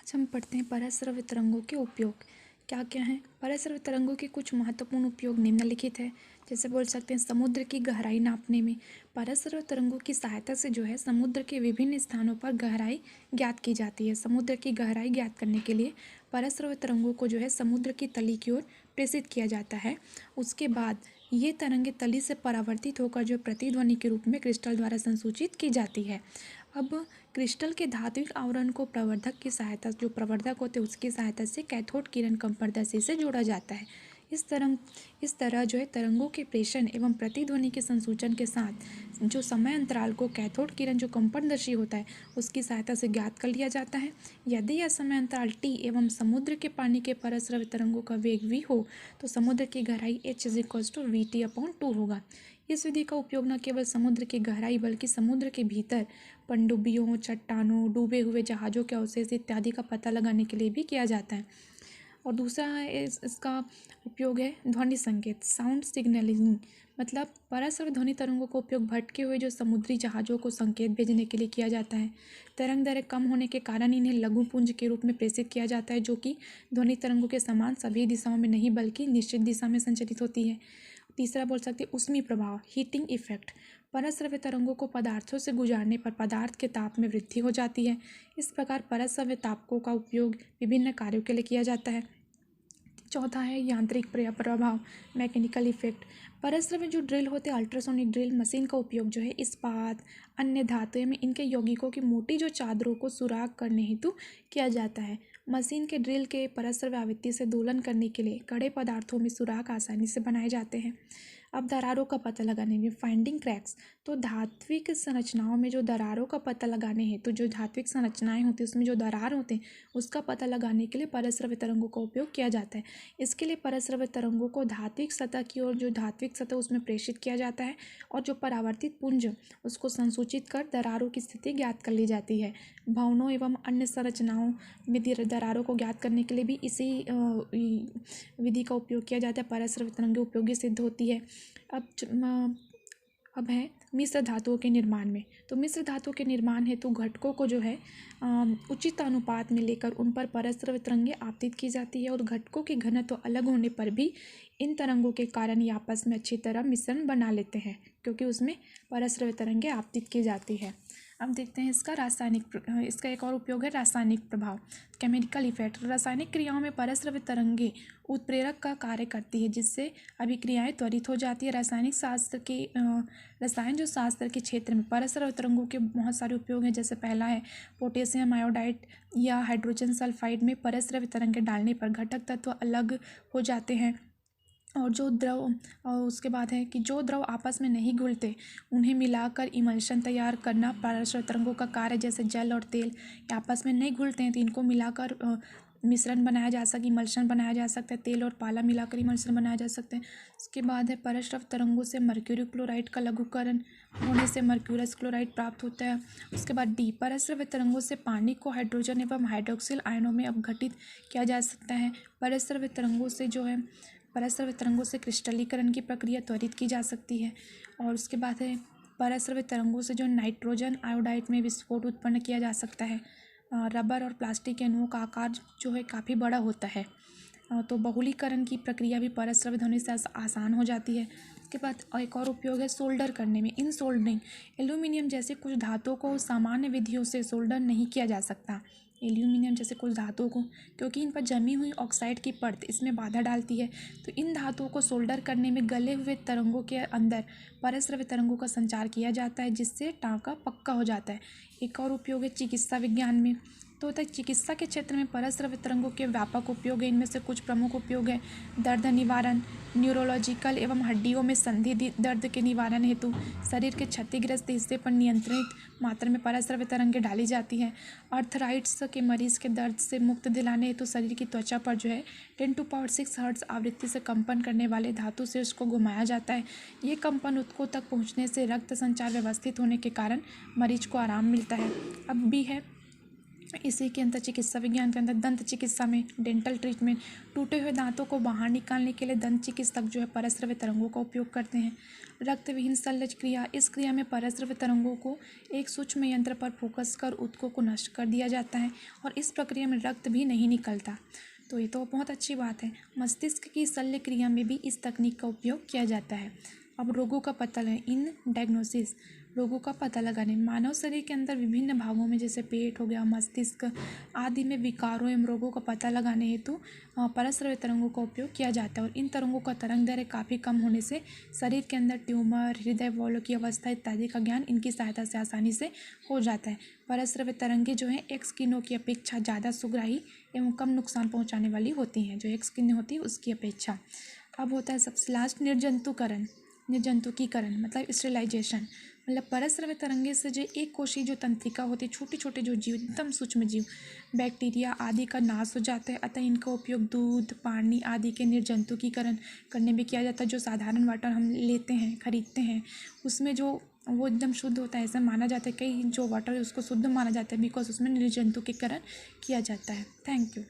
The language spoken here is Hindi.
आज हम पढ़ते हैं पराश्रव्य तरंगों के उपयोग क्या क्या हैं। पराश्रव्य तरंगों के कुछ महत्वपूर्ण उपयोग निम्नलिखित है। जैसे बोल सकते हैं समुद्र की गहराई नापने में पराश्रव्य तरंगों की सहायता से जो है समुद्र के विभिन्न स्थानों पर गहराई ज्ञात की जाती है। समुद्र की गहराई ज्ञात करने के लिए पराश्रव्य तरंगों को जो है समुद्र की तली की ओर प्रेषित किया जाता है। उसके बाद ये तरंगे तली से परावर्तित होकर जो प्रतिध्वनि के रूप में क्रिस्टल द्वारा संसूचित की जाती है। अब क्रिस्टल के धात्विक आवरण को प्रवर्धक की सहायता जो प्रवर्धक होते हैं उसकी सहायता से कैथोड किरण कंपनदर्शी से जोड़ा जाता है। इस तरह जो है तरंगों के प्रेषण एवं प्रतिध्वनि के संसूचन के साथ जो समय अंतराल को कैथोड किरण जो कंपनदर्शी होता है उसकी सहायता से ज्ञात कर लिया जाता है। यदि यह समय अंतराल टी एवं समुद्र के पानी के पराश्रव्य तरंगों का वेग v हो तो समुद्र की गहराई h = vt/2 होगा। इस विधि का उपयोग न केवल समुद्र की गहराई बल्कि समुद्र के भीतर पनडुब्बियों, चट्टानों, डूबे हुए जहाज़ों के अवशेष इत्यादि का पता लगाने के लिए भी किया जाता है। और दूसरा है इसका उपयोग है ध्वनि संकेत साउंड सिग्नलिंग। मतलब पराश्रव्य ध्वनि तरंगों का उपयोग भटके हुए जो समुद्री जहाज़ों को संकेत भेजने के लिए किया जाता है। तरंग दरें कम होने के कारण इन्हें लघुपुंज के रूप में प्रेषित किया जाता है, जो कि ध्वनि तरंगों के समान सभी दिशाओं में नहीं बल्कि निश्चित दिशा में संचरित होती है। तीसरा बोल सकते हैं ऊष्मीय प्रभाव हीटिंग इफेक्ट। पराश्रव्य तरंगों को पदार्थों से गुजारने पर पदार्थ के ताप में वृद्धि हो जाती है। इस प्रकार पराश्रव्य तापकों का उपयोग विभिन्न कार्यों के लिए किया जाता है। चौथा है यांत्रिक प्रभाव मैकेनिकल इफेक्ट। पराश्रव्य जो ड्रिल होते हैं अल्ट्रासोनिक ड्रिल मशीन का उपयोग जो है इस्पात अन्य धातुएं में इनके यौगिकों की मोटी जो चादरों को सुराख करने हेतु किया जाता है। मशीन के ड्रिल के पराश्रव्य आवृत्ति से दोलन करने के लिए कड़े पदार्थों में सुराख आसानी से बनाए जाते हैं। अब दरारों का पता लगाने में फाइंडिंग क्रैक्स। तो धात्विक संरचनाओं में जो दरारों का पता लगाने हेतु जो धात्विक संरचनाएं होती हैं उसमें जो दरार होते हैं उसका पता लगाने के लिए पराश्रव्य तरंगों का उपयोग किया जाता है। इसके लिए पराश्रव्य तरंगों को धात्विक सतह की ओर जो धात्विक सतह उसमें प्रेषित किया जाता है और जो परावर्तित पुंज उसको संसूचित कर दरारों की स्थिति ज्ञात कर ली जाती है। भवनों एवं अन्य संरचनाओं में दरारों को ज्ञात करने के लिए भी इसी विधि का उपयोग किया जाता है। पराश्रव्य तरंगें उपयोगी सिद्ध होती है। अब है मिश्र धातुओं के निर्माण में। तो मिश्र धातुओं के निर्माण हेतु घटकों को जो है उचित अनुपात में लेकर उन पर पराश्रव्य तरंगें आपतित की जाती है और घटकों के घनत्व अलग होने पर भी इन तरंगों के कारण ये आपस में अच्छी तरह मिश्रण बना लेते हैं क्योंकि उसमें पराश्रव्य तरंगें आपतित की जाती है। अब देखते हैं इसका एक और उपयोग है रासायनिक प्रभाव केमिकल इफेक्ट। रासायनिक क्रियाओं में पराश्रव्य तरंगें उत्प्रेरक का कार्य करती है जिससे अभिक्रियाएं त्वरित हो जाती है। रसायन जो शास्त्र के क्षेत्र में पराश्रव्य तरंगों के बहुत सारे उपयोग हैं। जैसे पहला है पोटेशियम आयोडाइड या हाइड्रोजन सल्फाइड में पराश्रव्य तरंगें डालने पर घटक तत्व अलग हो जाते हैं और उसके बाद है कि जो द्रव आपस में नहीं घुलते उन्हें मिलाकर इमल्शन तैयार करना पराश्रव्य तरंगों का कार्य। जैसे जल और तेल आपस में नहीं घुलते हैं तो इनको मिलाकर मिश्रण बनाया जा सकता है, इमल्शन बनाया जा सकता है। तेल और पाला मिलाकर इमल्शन बनाया जा सकते हैं। उसके बाद है पराश्रव्य तरंगों से मर्क्यूरी क्लोराइड का लघुकरण होने से मर्क्यूरस क्लोराइड प्राप्त होता है। उसके बाद डी पराश्रव्य तरंगों से पानी को हाइड्रोजन एवं हाइड्रोक्सिल आयनों में अपघटित किया जा सकता है। पराश्रव्य तरंगों से क्रिस्टलीकरण की प्रक्रिया त्वरित की जा सकती है। और उसके बाद है पराश्रव्य तरंगों से जो नाइट्रोजन आयोडाइड में विस्फोट उत्पन्न किया जा सकता है। रबर और प्लास्टिक के अणुओं का आकार जो है काफ़ी बड़ा होता है तो बहुलीकरण की प्रक्रिया भी पराश्रव्य ध्वनि से आसान हो जाती है। उसके बाद एक और उपयोग है सोल्डर करने में इन सोल्डरिंग। एल्यूमिनियम जैसे कुछ धातुओं को सामान्य विधियों से सोल्डर नहीं किया जा सकता। एल्यूमिनियम जैसे कुछ धातुओं को क्योंकि इन पर जमी हुई ऑक्साइड की परत इसमें बाधा डालती है तो इन धातुओं को सोल्डर करने में गले हुए तरंगों के अंदर पराश्रव्य तरंगों का संचार किया जाता है जिससे टाँका पक्का हो जाता है। एक और उपयोग है चिकित्सा विज्ञान में। तो तक चिकित्सा के क्षेत्र में पराश्रव्य तरंगों के व्यापक उपयोग है। इनमें से कुछ प्रमुख उपयोग है दर्द निवारण न्यूरोलॉजिकल एवं हड्डियों में संधि दर्द के निवारण हेतु शरीर के क्षतिग्रस्त हिस्से पर नियंत्रित मात्रा में पराश्रव्य तरंगें डाली जाती हैं। अर्थराइट्स के मरीज के दर्द से मुक्त दिलाने हेतु शरीर की त्वचा पर जो है 10⁻⁶ हर्ट्ज आवृत्ति से कंपन करने वाले धातु से उसको घुमाया जाता है। ये कंपन उत्कों तक पहुँचने से रक्त संचार व्यवस्थित होने के कारण मरीज को आराम मिलता है। अब भी है इसी के अंदर चिकित्सा विज्ञान के अंदर दंत चिकित्सा में डेंटल ट्रीटमेंट, टूटे हुए दांतों को बाहर निकालने के लिए दंत चिकित्सक जो है परस्रव्य तरंगों का उपयोग करते हैं। रक्त विहीन शल्य क्रिया, इस क्रिया में परस्रव्य तरंगों को एक सूक्ष्म यंत्र पर फोकस कर ऊतकों को नष्ट कर दिया जाता है और इस प्रक्रिया में रक्त भी नहीं निकलता। तो ये तो बहुत अच्छी बात है। मस्तिष्क की शल्य क्रिया में भी इस तकनीक का उपयोग किया जाता है। अब रोगों का पता लगाएं, इन डायग्नोसिस, रोगों का पता लगाने, मानव शरीर के अंदर विभिन्न भागों में जैसे पेट हो गया, मस्तिष्क आदि में विकारों एवं रोगों का पता लगाने हेतु परस्रव्य तरंगों का उपयोग किया जाता है और इन तरंगों का तरंग दैर्घ्य काफ़ी कम होने से शरीर के अंदर ट्यूमर, हृदय वॉल्व की अवस्था इत्यादि का ज्ञान इनकी सहायता से आसानी से हो जाता है। परस्रव्य तरंगें जो हैं एक्स किरणों की अपेक्षा ज़्यादा सुग्राही एवं कम नुकसान पहुँचाने वाली होती हैं, जो एक्स किरण होती है उसकी अपेक्षा। अब होता है सबसे लास्ट निर्जंतुकरण, निर्जंतुकीकरण मतलब स्टेरिलाइजेशन। मतलब परस्रव्य तरंगे से जो एक कोशीय जो तंत्रिका होती है, छोटे छोटे जो जीव, एकदम सूक्ष्म जीव, बैक्टीरिया आदि का नाश हो जाता है। अतः इनका उपयोग दूध, पानी आदि के निर्जंतुकीकरण करने में किया जाता है। जो साधारण वाटर हम लेते हैं, खरीदते हैं, उसमें जो वो एकदम शुद्ध होता है ऐसा माना जाता है। कई जो वाटर है उसको शुद्ध माना जाता है बिकॉज उसमें निर्जंतुकीकरण किया जाता है। Thank you.